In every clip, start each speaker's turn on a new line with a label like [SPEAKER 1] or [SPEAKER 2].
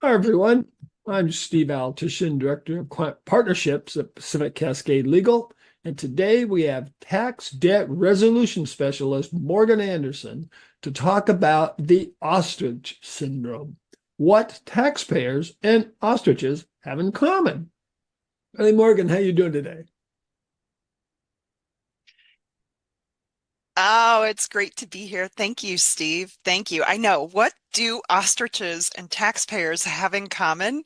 [SPEAKER 1] Hi, everyone. I'm Steve Altition, Director of Client Partnerships at Pacific Cascade Legal. And today we have Tax Debt Resolution Specialist Morgan Anderson to talk about the ostrich syndrome, what taxpayers and ostriches have in common. Hey, Morgan, how you doing today?
[SPEAKER 2] Oh, it's great to be here. Thank you, Steve. Thank you. I know. What do ostriches and taxpayers have in common?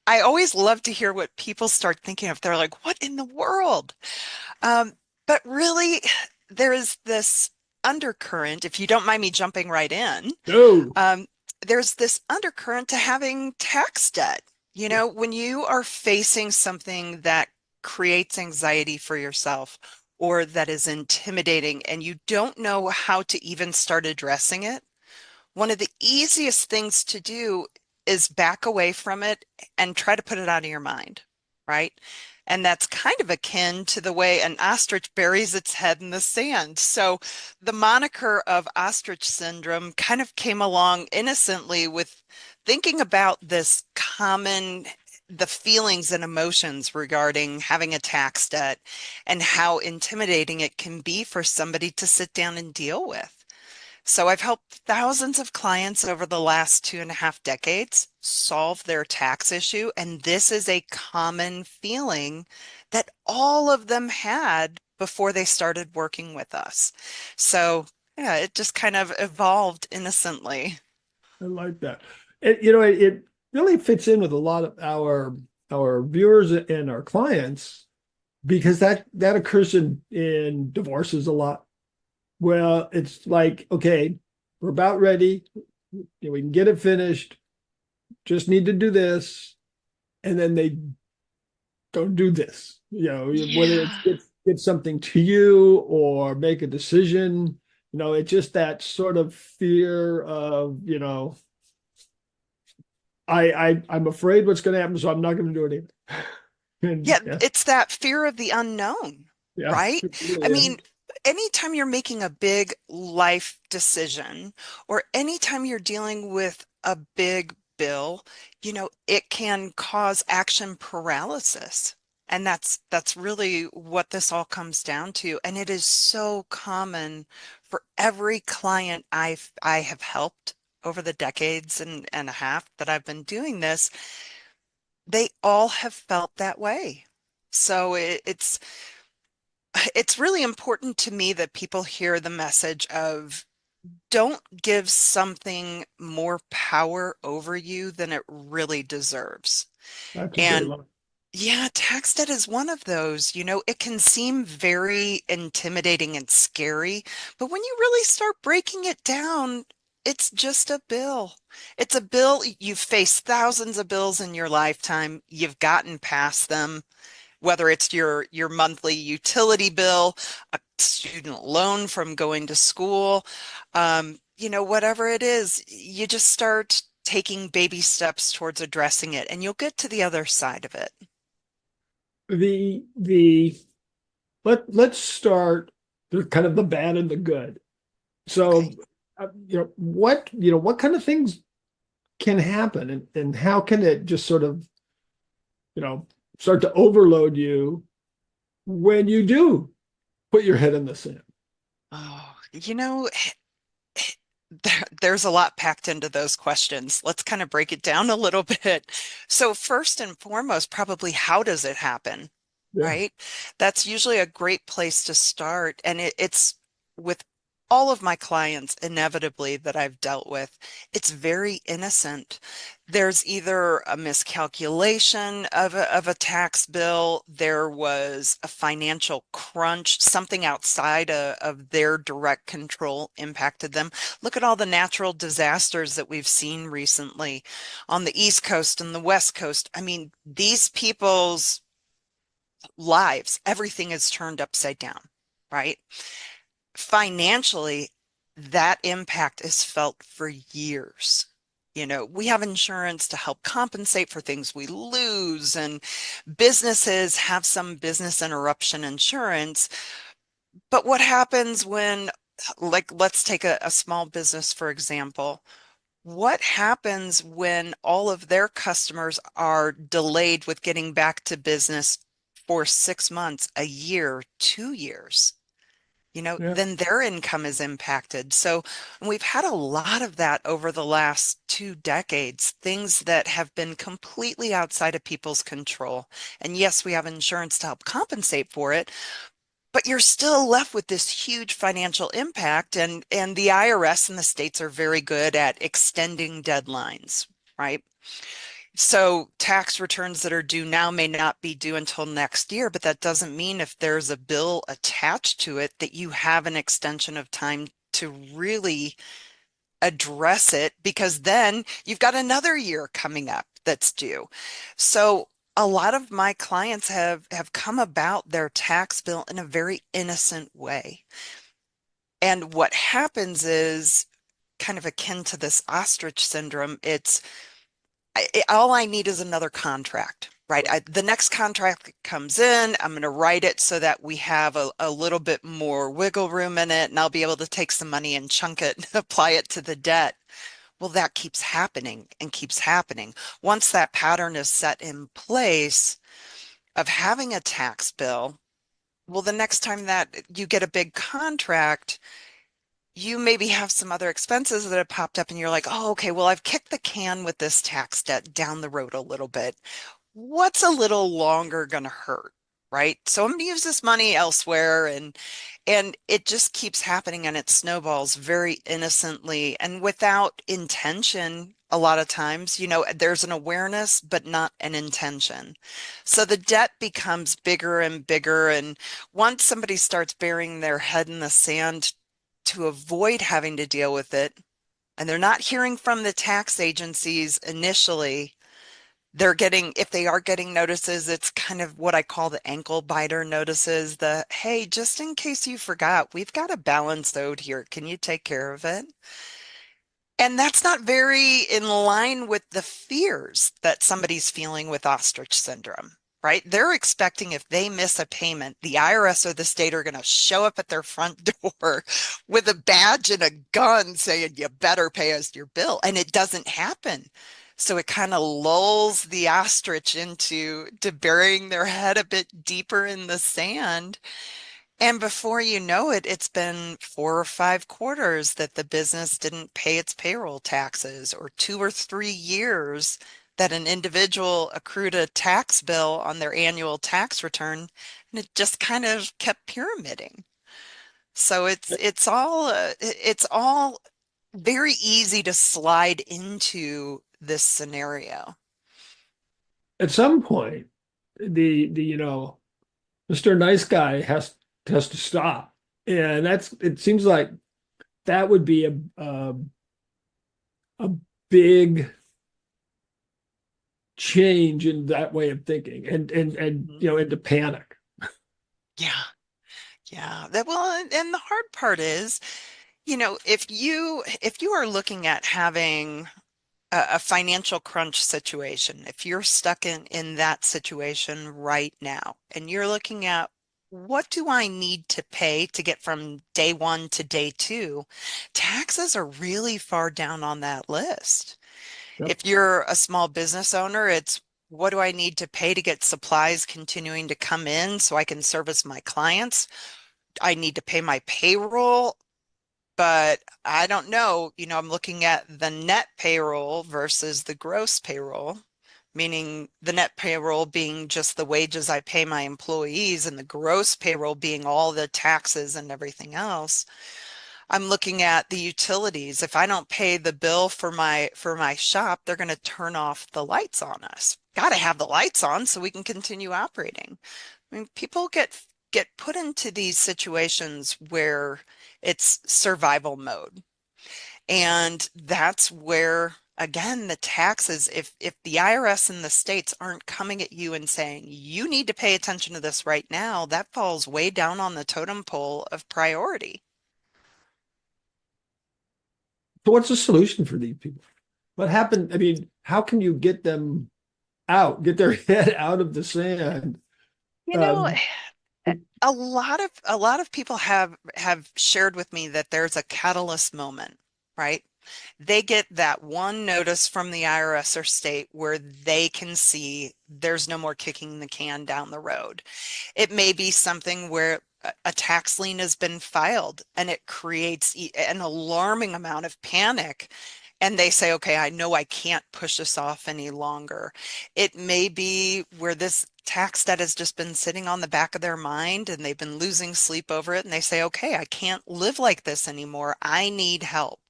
[SPEAKER 2] I always love to hear what people start thinking of. They're like, what in the world? Um, but really, there is this undercurrent, if you don't mind me jumping right in,
[SPEAKER 1] No.
[SPEAKER 2] um, there's this undercurrent to having tax debt.
[SPEAKER 1] Yeah.
[SPEAKER 2] When you are facing something that creates anxiety for yourself or that is intimidating and you don't know how to even start addressing it, one of the easiest things to do is back away from it and try to put it out of your mind, right? And that's kind of akin to the way an ostrich buries its head in the sand. So the moniker of ostrich syndrome kind of came along innocently with thinking about this common the feelings and emotions regarding having a tax debt and how intimidating it can be for somebody to sit down and deal with. So I've helped thousands of clients over the last 2.5 decades solve their tax issue. And this is a common feeling that all of them had before they started working with us. So yeah, it just kind of evolved innocently.
[SPEAKER 1] I like that. It really fits in with a lot of our viewers and our clients because that occurs in divorces a lot. Well, it's like, okay, we're about ready. We can get it finished. Just need to do this. And then they don't do this. Whether it's
[SPEAKER 2] Yeah.
[SPEAKER 1] get something to you or make a decision, it's just that sort of fear of, I'm afraid what's going to happen, so I'm not going to do anything. And
[SPEAKER 2] Yeah, it's that fear of the unknown,
[SPEAKER 1] yeah,
[SPEAKER 2] right?
[SPEAKER 1] it really
[SPEAKER 2] I mean,
[SPEAKER 1] is.
[SPEAKER 2] anytime you're making a big life decision or anytime you're dealing with a big bill, it can cause action paralysis. And that's really what this all comes down to. And it is so common for every client I have helped over the decades and a half that I've been doing this. They all have felt that way. So it's really important to me that people hear the message of don't give something more power over you than it really deserves.
[SPEAKER 1] That's a great
[SPEAKER 2] And
[SPEAKER 1] line.
[SPEAKER 2] yeah, tax debt is one of those. It can seem very intimidating and scary, but when you really start breaking it down, it's just a bill. It's a bill. You've faced thousands of bills in your lifetime. You've gotten past them, whether it's your monthly utility bill, a student loan from going to school, whatever it is, you just start taking baby steps towards addressing it, and you'll get to the other side of it.
[SPEAKER 1] The let's start the kind of the bad and the good.
[SPEAKER 2] Okay.
[SPEAKER 1] So, what kind of things can happen, and how can it just sort of, you know, start to overload you when you do put your head in the sand?
[SPEAKER 2] Oh, there's a lot packed into those questions. Let's kind of break it down a little bit. So first and foremost, probably how does it happen?
[SPEAKER 1] Yeah.
[SPEAKER 2] Right? That's usually a great place to start. And it's with all of my clients, inevitably, that I've dealt with, it's very innocent. There's either a miscalculation of a tax bill, there was a financial crunch, something outside of their direct control impacted them. Look at all the natural disasters that we've seen recently on the East Coast and the West Coast. I mean, these people's lives, everything is turned upside down, right? Financially, that impact is felt for years. We have insurance to help compensate for things we lose, and businesses have some business interruption insurance. But what happens when, like, let's take a small business, for example. what happens when all of their customers are delayed with getting back to business for 6 months, a year, 2 years?
[SPEAKER 1] Yeah.
[SPEAKER 2] Then their income is impacted. So we've had a lot of that over the last 2 decades, things that have been completely outside of people's control. And yes, we have insurance to help compensate for it, but you're still left with this huge financial impact. And the IRS and the states are very good at extending deadlines, right? So tax returns that are due now may not be due until next year, but that doesn't mean if there's a bill attached to it that you have an extension of time to really address it, because then you've got another year coming up that's due. So a lot of my clients have come about their tax bill in a very innocent way. And what happens is kind of akin to this ostrich syndrome. All I need is another contract, right? The next contract that comes in, I'm going to write it so that we have a little bit more wiggle room in it, and I'll be able to take some money and chunk it and apply it to the debt. Well, that keeps happening and keeps happening. Once that pattern is set in place of having a tax bill, well, the next time that you get a big contract, you maybe have some other expenses that have popped up and you're like, oh, okay, well, I've kicked the can with this tax debt down the road a little bit. What's a little longer going to hurt? Right. So I'm going to use this money elsewhere, and it just keeps happening, and it snowballs very innocently and without intention. A lot of times, there's an awareness, but not an intention. So the debt becomes bigger and bigger. And once somebody starts burying their head in the sand to avoid having to deal with it, and they're not hearing from the tax agencies initially, if they are getting notices, it's kind of what I call the ankle biter notices. Hey, just in case you forgot, we've got a balance owed here. Can you take care of it? And that's not very in line with the fears that somebody's feeling with ostrich syndrome, right? They're expecting if they miss a payment, the IRS or the state are going to show up at their front door with a badge and a gun saying, you better pay us your bill. And it doesn't happen. So it kind of lulls the ostrich into to burying their head a bit deeper in the sand. And before you know it, it's been 4 or 5 quarters that the business didn't pay its payroll taxes, or 2 or 3 years that an individual accrued a tax bill on their annual tax return, and it just kind of kept pyramiding. So it's all very easy to slide into this scenario.
[SPEAKER 1] At some point, the Mr. Nice Guy has to stop. And it seems like that would be a big change in that way of thinking, and
[SPEAKER 2] Mhm.
[SPEAKER 1] into panic.
[SPEAKER 2] Yeah. Yeah. And the hard part is, if you are looking at having a financial crunch situation, if you're stuck in that situation right now, and you're looking at what do I need to pay to get from day one to day two, taxes are really far down on that list.
[SPEAKER 1] Yep.
[SPEAKER 2] If you're a small business owner, it's what do I need to pay to get supplies continuing to come in so I can service my clients? I need to pay my payroll, but I don't know. I'm looking at the net payroll versus the gross payroll, meaning the net payroll being just the wages I pay my employees, and the gross payroll being all the taxes and everything else. I'm looking at the utilities. If I don't pay the bill for my shop, they're going to turn off the lights on us. Got to have the lights on so we can continue operating. I mean, people get put into these situations where it's survival mode. And that's where, again, the taxes, if the IRS and the states aren't coming at you and saying, you need to pay attention to this right now, that falls way down on the totem pole of priority.
[SPEAKER 1] So what's the solution for these people? What happened? I mean, how can you get them out, get their head out of the sand?
[SPEAKER 2] You know,
[SPEAKER 1] Um,
[SPEAKER 2] a lot of people have shared with me that there's a catalyst moment, right? They get that one notice from the IRS or state where they can see there's no more kicking the can down the road. It may be something where a tax lien has been filed and it creates an alarming amount of panic. And they say, okay, I know I can't push this off any longer. It may be where this tax debt has just been sitting on the back of their mind and they've been losing sleep over it. And they say, okay, I can't live like this anymore. I need help.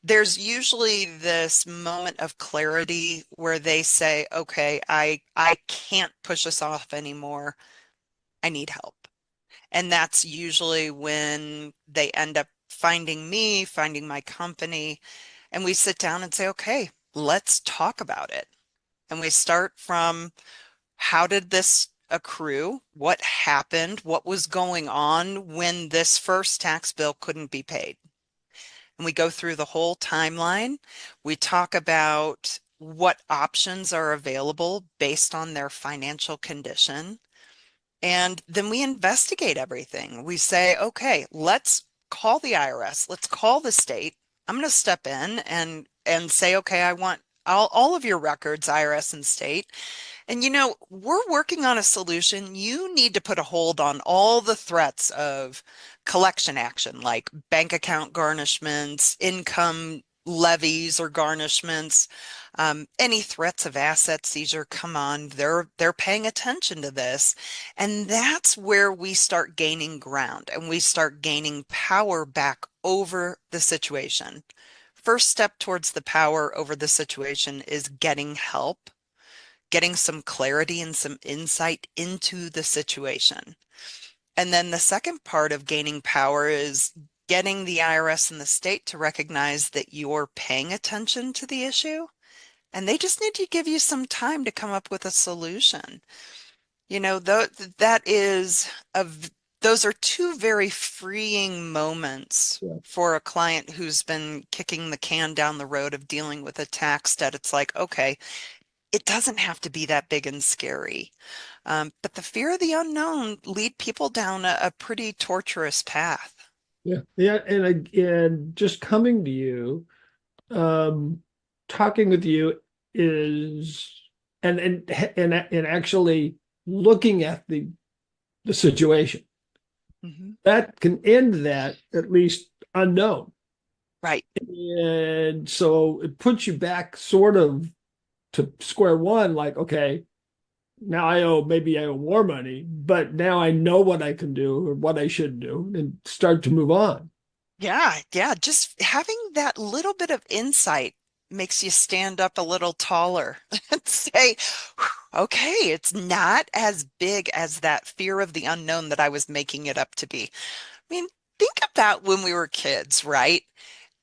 [SPEAKER 2] There's usually this moment of clarity where they say, okay, I can't push this off anymore. I need help. And that's usually when they end up finding me, finding my company, and we sit down and say, okay, let's talk about it. And we start from how did this accrue? What happened? What was going on when this first tax bill couldn't be paid? And we go through the whole timeline. We talk about what options are available based on their financial condition. And then we investigate everything. We say, okay, let's call the IRS, let's call the state. I'm going to step in and say, okay, I want all of your records, IRS and state. And we're working on a solution. You need to put a hold on all the threats of collection action, like bank account garnishments, income levies or garnishments, any threats of asset seizure. Come on, they're paying attention to this. And that's where we start gaining ground and we start gaining power back over the situation. First step towards the power over the situation is getting help, getting some clarity and some insight into the situation. And then the second part of gaining power is getting the IRS and the state to recognize that you're paying attention to the issue. And they just need to give you some time to come up with a solution. That is those are two very freeing moments
[SPEAKER 1] Yeah.
[SPEAKER 2] for a client who's been kicking the can down the road of dealing with a tax debt. It's like, okay, it doesn't have to be that big and scary. But the fear of the unknown lead people down a pretty torturous path.
[SPEAKER 1] Yeah. Yeah. And just coming to you, um, talking with you is and actually looking at the situation
[SPEAKER 2] Mhm.
[SPEAKER 1] that can end that at least unknown.
[SPEAKER 2] Right.
[SPEAKER 1] And so it puts you back sort of to square one, like, okay, now maybe I owe more money, but now I know what I can do or what I should do and start to move on.
[SPEAKER 2] Yeah, yeah. Just having that little bit of insight makes you stand up a little taller and say, okay, it's not as big as that fear of the unknown that I was making it up to be. I mean, think about when we were kids, right?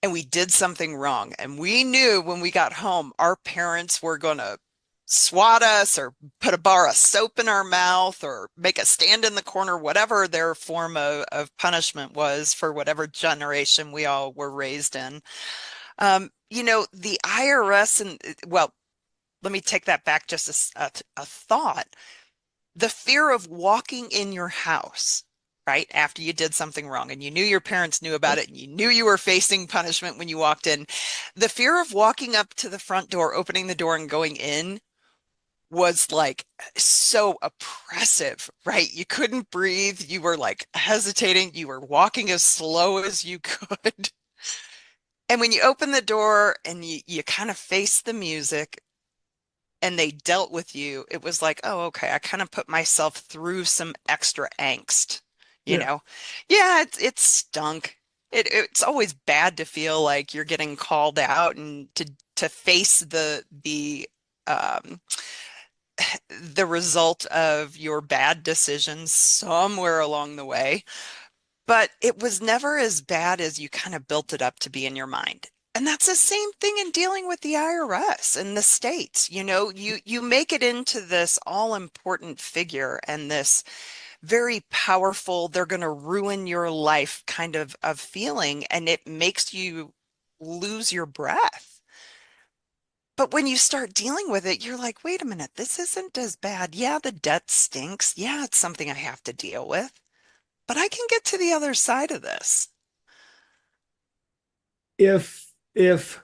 [SPEAKER 2] And we did something wrong. And we knew when we got home, our parents were going to swat us or put a bar of soap in our mouth or make us stand in the corner, whatever their form of punishment was for whatever generation we all were raised in. The IRS and, well, let me take that back just a thought. The fear of walking in your house, right, after you did something wrong and you knew your parents knew about it and you knew you were facing punishment when you walked in. The fear of walking up to the front door, opening the door and going in was like so oppressive, right? You couldn't breathe. You were like hesitating. You were walking as slow as you could. And when you open the door and you kind of face the music and they dealt with you, it was like, oh, okay, I kind of put myself through some extra angst, you
[SPEAKER 1] Yeah.
[SPEAKER 2] know? Yeah, it stunk. It's always bad to feel like you're getting called out and to face um the result of your bad decisions somewhere along the way. But it was never as bad as you kind of built it up to be in your mind. And that's the same thing in dealing with the IRS and the states. You make it into this all important figure and this very powerful, they're going to ruin your life kind of feeling, and it makes you lose your breath. But when you start dealing with it, you're like, wait a minute, this isn't as bad. Yeah, the debt stinks. Yeah, it's something I have to deal with, but I can get to the other side of this.
[SPEAKER 1] If if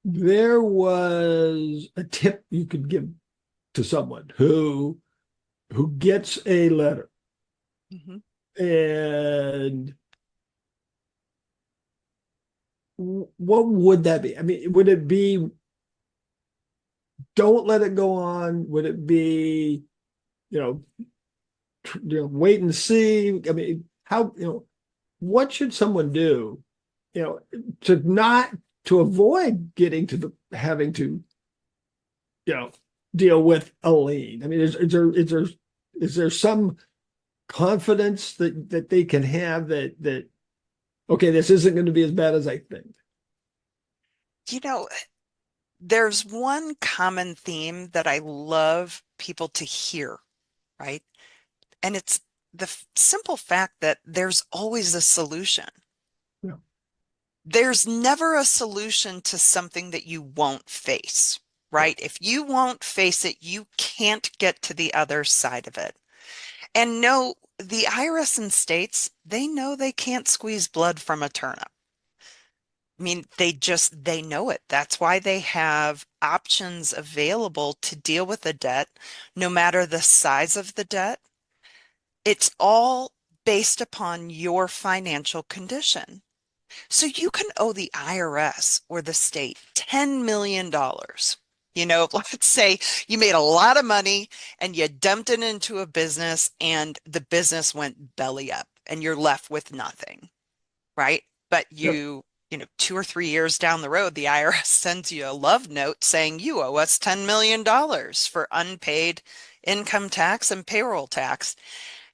[SPEAKER 1] there was a tip you could give to someone who gets a letter
[SPEAKER 2] Mhm.
[SPEAKER 1] and what would that be? I mean, would it be don't let it go on? Would it be, you know, wait and see? I mean, how, what should someone do, you know, to not to avoid getting to the having to, you know, deal with a lien? I mean, is there some confidence that they can have that okay, this isn't going to be as bad as I think?
[SPEAKER 2] You know, there's one common theme that I love people to hear, right? And it's the simple fact that there's always a solution.
[SPEAKER 1] Yeah.
[SPEAKER 2] There's never a solution to something that you won't face,
[SPEAKER 1] Right.
[SPEAKER 2] right? If you won't face it, you can't get to the other side of it. And no, the IRS and states, they know they can't squeeze blood from a turnip. I mean, they know it. That's why they have options available to deal with the debt, no matter the size of the debt. It's all based upon your financial condition. So you can owe the IRS or the state $10 million. Dollars. Let's say you made a lot of money and you dumped it into a business and the business went belly up and you're left with nothing, right? But
[SPEAKER 1] Yep.
[SPEAKER 2] 2 or 3 years down the road, the IRS sends you a love note saying you owe us $10 million dollars for unpaid income tax and payroll tax.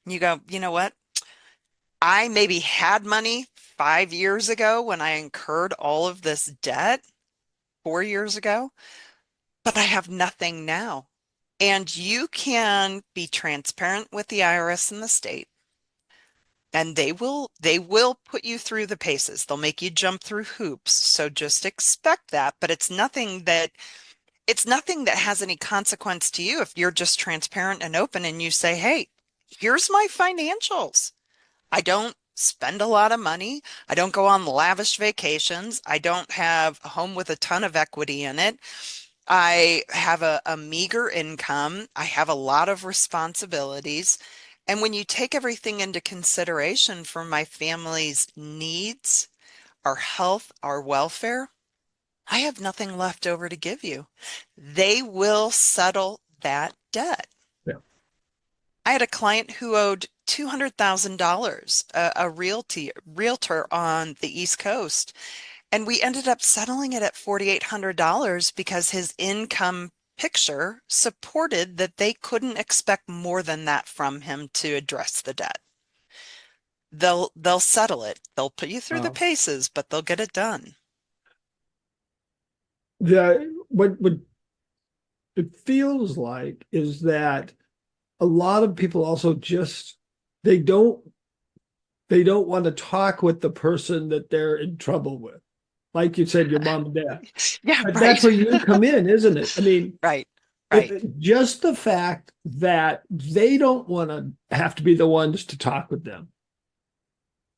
[SPEAKER 2] And you go, you know what? I maybe had money 5 years ago when I incurred all of this debt 4 years ago, but I have nothing now. And you can be transparent with the IRS and the state, and they will put you through the paces. They'll make you jump through hoops. So just expect that, but it's nothing that has any consequence to you if you're just transparent and open and you say, "Hey, here's my financials. I don't spend a lot of money. I don't go on lavish vacations. I don't have a home with a ton of equity in it. I have a meager income. I have a lot of responsibilities. And when you take everything into consideration for my family's needs, our health, our welfare, I have nothing left over to give you." They will settle that debt.
[SPEAKER 1] Yeah.
[SPEAKER 2] I had a client who owed $200,000, a realtor on the East Coast, and we ended up settling it at $4,800 because his income picture supported that they couldn't expect more than that from him to address the debt. They'll settle it. They'll put you through the
[SPEAKER 1] Uh,
[SPEAKER 2] paces, but they'll get it done.
[SPEAKER 1] what it feels like is that a lot of people also just they don't they don't want to talk with the person that they're in trouble with. Like you said, your mom and dad.
[SPEAKER 2] Yeah,
[SPEAKER 1] But that's
[SPEAKER 2] right.
[SPEAKER 1] where you come in, isn't it? I mean,
[SPEAKER 2] Right. Right.
[SPEAKER 1] just the fact that they don't want to have to be the ones to talk with them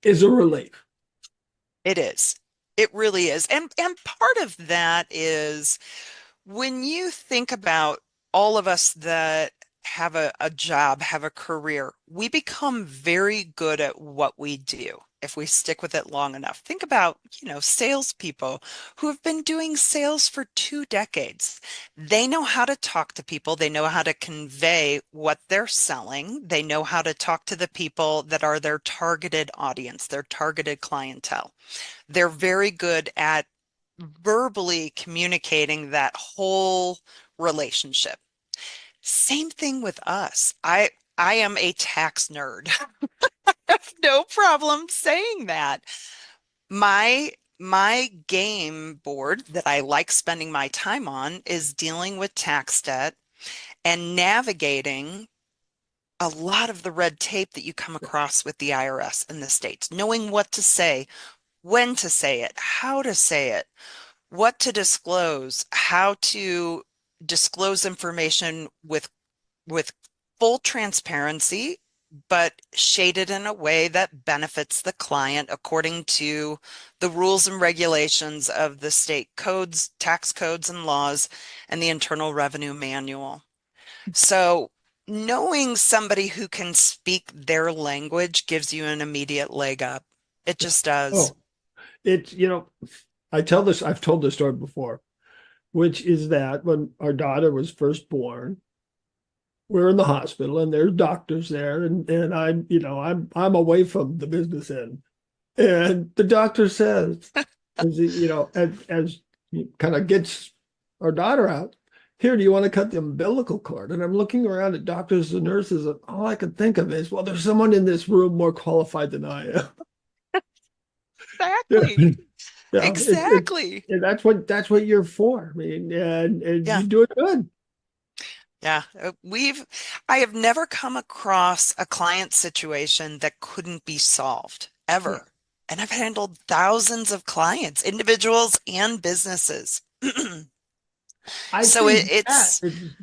[SPEAKER 1] is a relief.
[SPEAKER 2] It is. It really is. And part of that is when you think about all of us that have a job, have a career, we become very good at what we do if we stick with it long enough. Think about, salespeople who have been doing sales for 2 decades. They know how to talk to people. They know how to convey what they're selling. They know how to talk to the people that are their targeted audience, their targeted clientele. They're very good at verbally communicating that whole relationship. Same thing with us. I am a tax nerd. I have no problem saying that. My game board that I like spending my time on is dealing with tax debt and navigating a lot of the red tape that you come across with the IRS in the States, knowing what to say, when to say it, how to say it, what to disclose, how to disclose information with full transparency but shaded in a way that benefits the client according to the rules and regulations of the state codes, tax codes and laws, and the Internal Revenue Manual. So knowing somebody who can speak their language gives you an immediate leg up. It
[SPEAKER 1] Yeah.
[SPEAKER 2] just does.
[SPEAKER 1] Oh, it's, I've told this story before, which is that when our daughter was first born, we're in the hospital and there's doctors there, and I'm away from the business end. And the doctor says, as he kind of gets our daughter out, here, do you want to cut the umbilical cord? And I'm looking around at doctors and nurses, and all I can think of is, well, there's someone in this room more qualified than I am. Yeah.
[SPEAKER 2] Exactly.
[SPEAKER 1] Yeah,
[SPEAKER 2] Exactly.
[SPEAKER 1] and that's what you're for. I mean, and
[SPEAKER 2] Yeah.
[SPEAKER 1] you do it good.
[SPEAKER 2] Yeah. I have never come across a client situation that couldn't be solved
[SPEAKER 1] Yeah.
[SPEAKER 2] ever. And I've handled thousands of clients, individuals and businesses.
[SPEAKER 1] I
[SPEAKER 2] So
[SPEAKER 1] think that
[SPEAKER 2] it's
[SPEAKER 1] is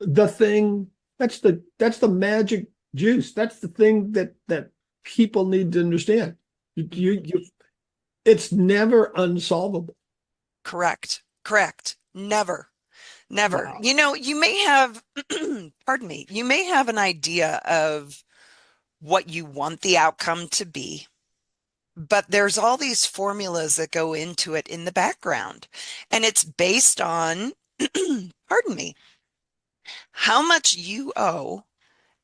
[SPEAKER 1] the thing. That's the magic juice. That's the thing that people need to understand. It's never unsolvable.
[SPEAKER 2] correct. Correct. Never. Never.
[SPEAKER 1] Wow.
[SPEAKER 2] You may have, pardon me, you may have an idea of what you want the outcome to be, but there's all these formulas that go into it in the background. And it's based on, pardon me, how much you owe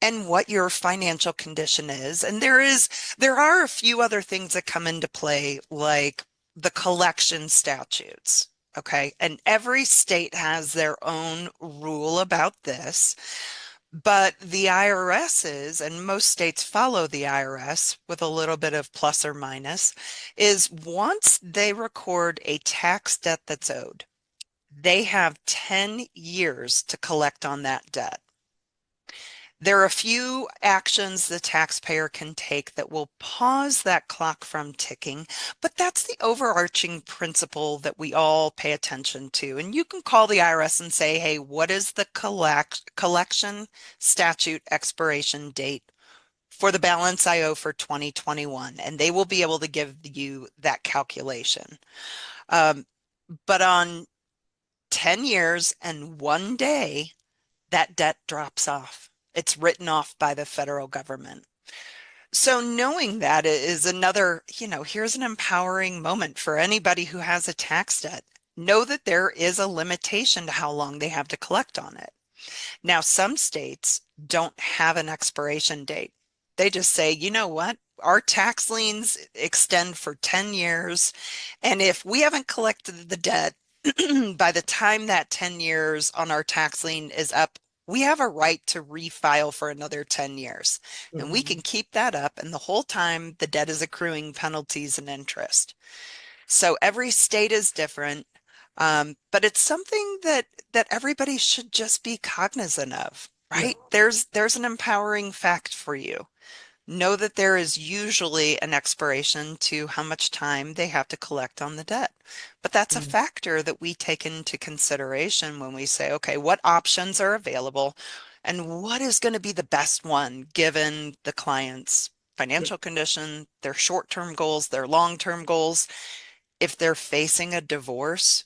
[SPEAKER 2] and what your financial condition is. And there are a few other things that come into play, like the collection statutes. Okay. And every state has their own rule about this. But the IRS is, and most states follow the IRS with a little bit of plus or minus, is once they record a tax debt that's owed, they have 10 years to collect on that debt. There are a few actions the taxpayer can take that will pause that clock from ticking, but that's the overarching principle that we all pay attention to. And you can call the IRS and say, hey, what is the collection statute expiration date for the balance I owe for 2021? And they will be able to give you that calculation. Um, but on 10 years and 1 day, that debt drops off. It's written off by the federal government. So knowing that is another, here's an empowering moment for anybody who has a tax debt. Know that there is a limitation to how long they have to collect on it. Now, some states don't have an expiration date. They just say, you know what? Our tax liens extend for 10 years. And if we haven't collected the debt by the time that 10 years on our tax lien is up, we have a right to refile for another 10 years. And we can keep that up. And the whole time the debt is accruing penalties and interest. So every state is different. But it's something that everybody should just be cognizant of,
[SPEAKER 1] Yeah.
[SPEAKER 2] right? There's an empowering fact for you. Know that there is usually an expiration to how much time they have to collect on the debt. But that's a
[SPEAKER 1] Yeah.
[SPEAKER 2] factor that we take into consideration when we say, okay, what options are available and what is going to be the best one given the client's
[SPEAKER 1] Yeah.
[SPEAKER 2] financial condition, their short-term goals, their long-term goals. If they're facing a divorce,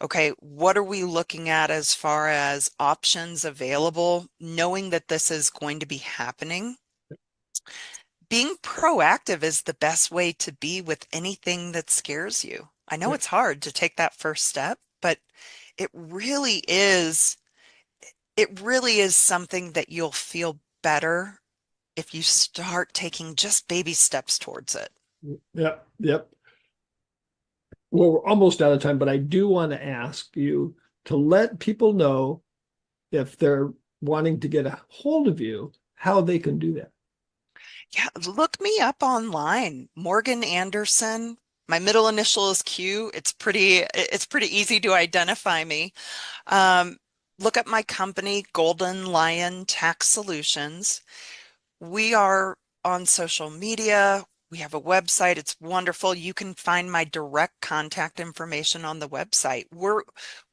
[SPEAKER 2] okay, what are we looking at as far as options available, knowing that this is going to be happening? Being proactive is the best way to be with anything that scares you. I know
[SPEAKER 1] Yeah.
[SPEAKER 2] it's hard to take that first step, but it really is, it really is something that you'll feel better if you start taking just baby steps towards it.
[SPEAKER 1] Yeah. Yep. Well, we're almost out of time, but I do want to ask you to let people know if they're wanting to get a hold of you, how they can do that.
[SPEAKER 2] Yeah, look me up online. Morgan Anderson. My middle initial is Q. It's pretty easy to identify me. Um, Look up my company, Golden Lion Tax Solutions. We are on social media. We have a website. It's wonderful. You can find my direct contact information on the website.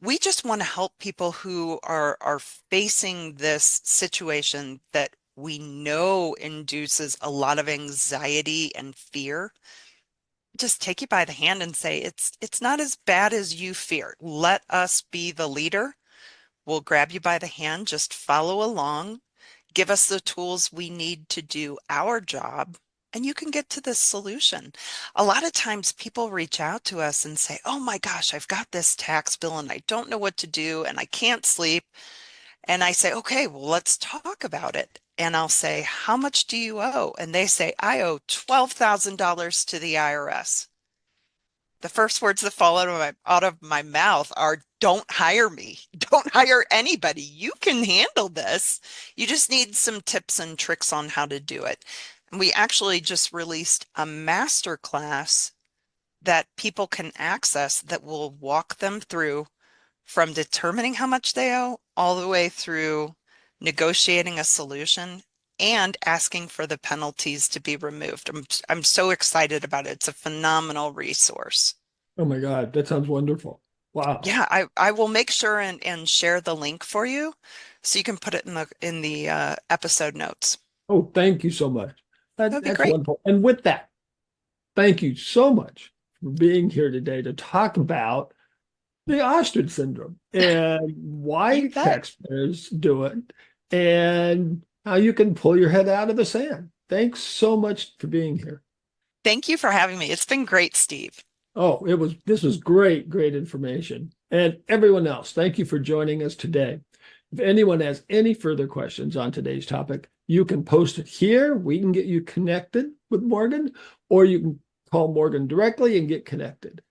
[SPEAKER 2] We just want to help people who are facing this situation that we know induces a lot of anxiety and fear, just take you by the hand and say, it's not as bad as you fear. Let us be the leader. We'll grab you by the hand, just follow along, give us the tools we need to do our job, and you can get to this solution. A lot of times people reach out to us and say, oh my gosh, I've got this tax bill and I don't know what to do and I can't sleep. And I say, okay, well, let's talk about it. And I'll say, how much do you owe? And they say, I owe $12,000 to the IRS. The first words that fall out of my mouth are, don't hire me. Don't hire anybody. You can handle this. You just need some tips and tricks on how to do it. And we actually just released a master class that people can access that will walk them through from determining how much they owe all the way through negotiating a solution and asking for the penalties to be removed. I'm so excited about it. It's a phenomenal resource.
[SPEAKER 1] Oh my God, that sounds wonderful. Wow.
[SPEAKER 2] Yeah, I will make sure and share the link for you so you can put it in the episode notes.
[SPEAKER 1] Oh, thank you so much.
[SPEAKER 2] That'd be
[SPEAKER 1] That's
[SPEAKER 2] great.
[SPEAKER 1] wonderful. And with that, thank you so much for being here today to talk about the ostrich syndrome and
[SPEAKER 2] You
[SPEAKER 1] why
[SPEAKER 2] bet.
[SPEAKER 1] taxpayers do it and how you can pull your head out of the sand. Thanks so much for being here.
[SPEAKER 2] Thank you for having me. It's been great, Steve.
[SPEAKER 1] Oh, this was great, great information. And everyone else, thank you for joining us today. If anyone has any further questions on today's topic, you can post it here. We can get you connected with Morgan, or you can call Morgan directly and get connected.